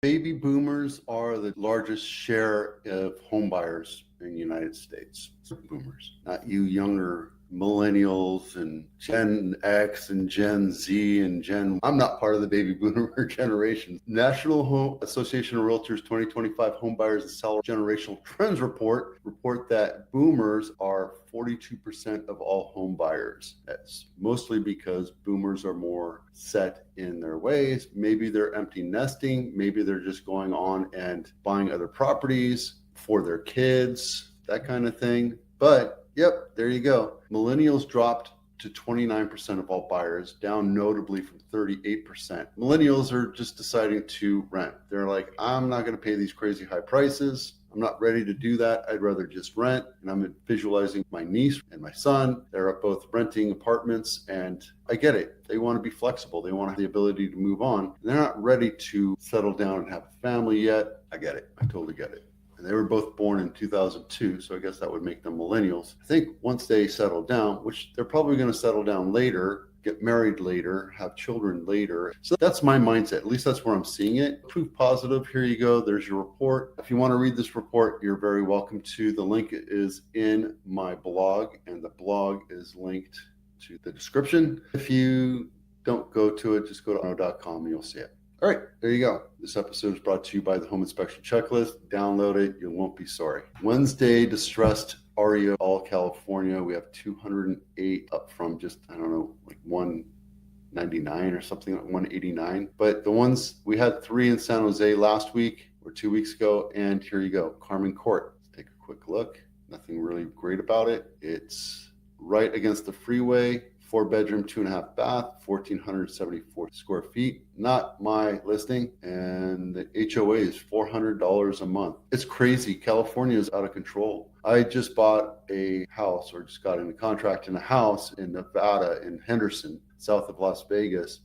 Baby boomers are the largest share of home buyers in the United States. Boomers, not you younger millennials and Gen X and Gen Z and I'm not part of the baby boomer generation. National Home Association of Realtors 2025 Home Buyers and Sellers Generational Trends report that boomers are 42% of all home buyers. That's mostly because boomers are more set in their ways. Maybe they're empty nesting. Maybe they're just going on and buying other properties for their kids, that kind of thing. But yep, there you go. Millennials dropped to 29% of all buyers, down notably from 38%. Millennials are just deciding to rent. They're like, I'm not going to pay these crazy high prices. I'm not ready to do that. I'd rather just rent. And I'm visualizing my niece and my son. They're both renting apartments, and I get it. They want to be flexible. They want to have the ability to move on. They're not ready to settle down and have a family yet. I get it. I totally get it. And they were both born in 2002, so I guess that would make them millennials. I think once they settle down, which they're probably going to settle down later, get married later, have children later. So that's my mindset. At least that's where I'm seeing it. Proof positive. Here you go. There's your report. If you want to read this report, you're very welcome to. The link is in my blog, and the blog is linked to the description. If you don't go to it, just go to abano.com and you'll see it. All right, there you go. This episode is brought to you by the Home Inspection Checklist. Download it. You won't be sorry. Wednesday, distressed REO, all California. We have 208 up from just, I don't know, like 199 or something, like 189. But the ones, we had 3 in San Jose last week or 2 weeks ago. And here you go, Carmen Court. Let's take a quick look. Nothing really great about it. It's right against the freeway. 4-bedroom, 2.5 bath, 1,474 square feet. Not my listing. And the HOA is $400 a month. It's crazy. California is out of control. I just bought a house, or just got into contract in a house in Nevada, in Henderson, south of Las Vegas.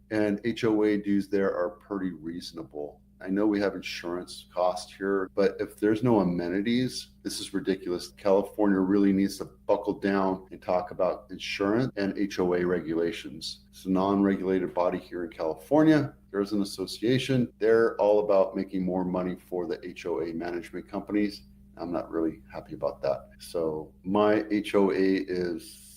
And HOA dues there are pretty reasonable. I know we have insurance costs here, but if there's no amenities, this is ridiculous. California really needs to buckle down and talk about insurance and HOA regulations. It's a non-regulated body here in California. There's an association. They're all about making more money for the HOA management companies. I'm not really happy about that. So my HOA is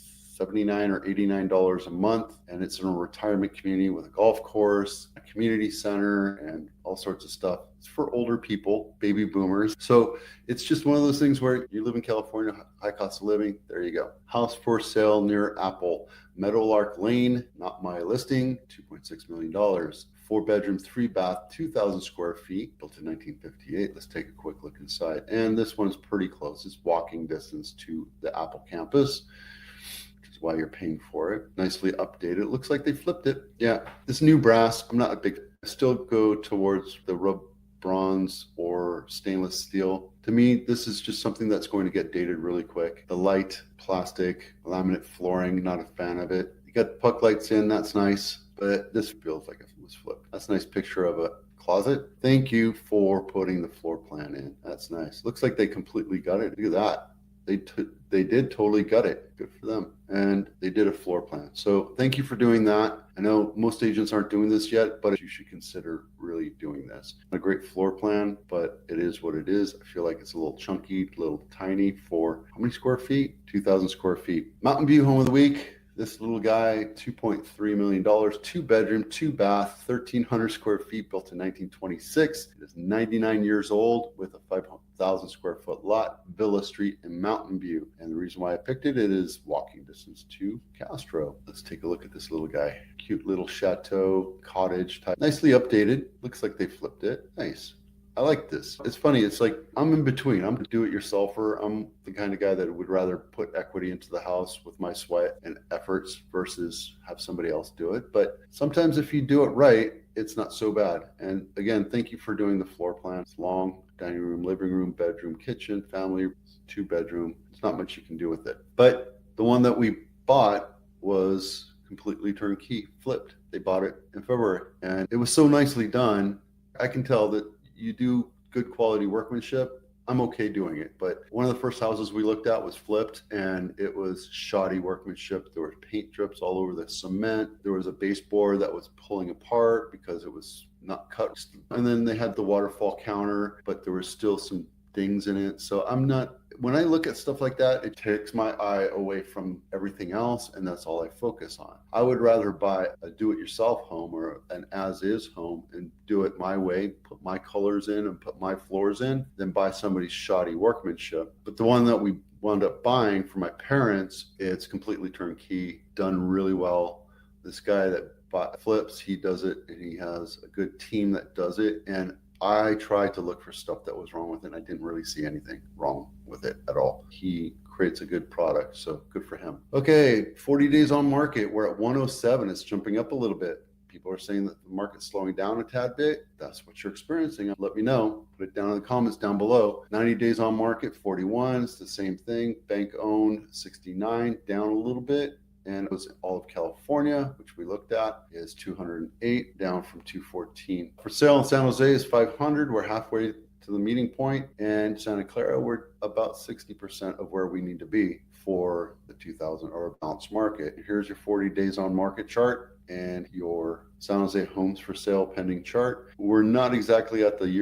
$79 or $89 a month, and it's in a retirement community with a golf course, a community center, and all sorts of stuff. It's for older people, baby boomers. So it's just one of those things where you live in California, high cost of living, there you go. House for sale near Apple, Meadowlark Lane, not my listing, $2.6 million. 4-bedroom, 3-bath, 2,000 square feet, built in 1958. Let's take a quick look inside. And this one's pretty close. It's walking distance to the Apple campus, why you're paying for it. Nicely updated. It looks like they flipped it. Yeah, this new brass, I'm not a big, I still go towards the rub bronze or stainless steel. To me, this is just something that's going to get dated really quick. The light, plastic, laminate flooring, not a fan of it. You got puck lights in, that's nice, but this feels like it was flipped. That's a nice picture of a closet. Thank you for putting the floor plan in. That's nice. Looks like they completely got it. Look at that. They did totally gut it. Good for them. And they did a floor plan. So thank you for doing that. I know most agents aren't doing this yet, but you should consider really doing this. A great floor plan, but it is what it is. I feel like it's a little chunky, a little tiny for how many square feet? 2,000 square feet. Mountain View Home of the Week. This little guy, $2.3 million, 2-bedroom, 2-bath, 1,300 square feet, built in 1926. It is 99 years old with a 5,000 square foot lot, Villa Street in Mountain View. And the reason why I picked it, it is walking distance to Castro. Let's take a look at this little guy. Cute little chateau, cottage type. Nicely updated. Looks like they flipped it. Nice. I like this. It's funny. It's like I'm in between. I'm a do-it-yourselfer. I'm the kind of guy that would rather put equity into the house with my sweat and efforts versus have somebody else do it. But sometimes if you do it right, it's not so bad. And again, thank you for doing the floor plan. It's long, dining room, living room, bedroom, kitchen, family, 2-bedroom. There's not much you can do with it. But the one that we bought was completely turnkey, flipped. They bought it in February, and it was so nicely done. I can tell that you do good quality workmanship, I'm okay doing it. But one of the first houses we looked at was flipped, and it was shoddy workmanship. There were paint drips all over the cement. There was a baseboard that was pulling apart because it was not cut. And then they had the waterfall counter, but there was still some things in it. So when I look at stuff like that, it takes my eye away from everything else, and that's all I focus on. I would rather buy a do-it-yourself home or an as-is home and do it my way, put my colors in and put my floors in, than buy somebody's shoddy workmanship. But the one that we wound up buying for my parents, it's completely turnkey, done really well. This guy that bought flips, he does it, and he has a good team that does it. And I tried to look for stuff that was wrong with it, and I didn't really see anything wrong with it at all. He creates a good product, so good for him. Okay, 40 days on market. We're at 107. It's jumping up a little bit. People are saying that the market's slowing down a tad bit. That's what you're experiencing. Let me know. Put it down in the comments down below. 90 days on market, 41. It's the same thing. Bank owned, 69, down a little bit. And it was all of California, which we looked at, is 208, down from 214. For sale in San Jose is 500. We're halfway to the meeting point. And Santa Clara, we're about 60% of where we need to be for the 2000 or balanced market. Here's your 40 days on market chart and your San Jose homes for sale pending chart. We're not exactly at the year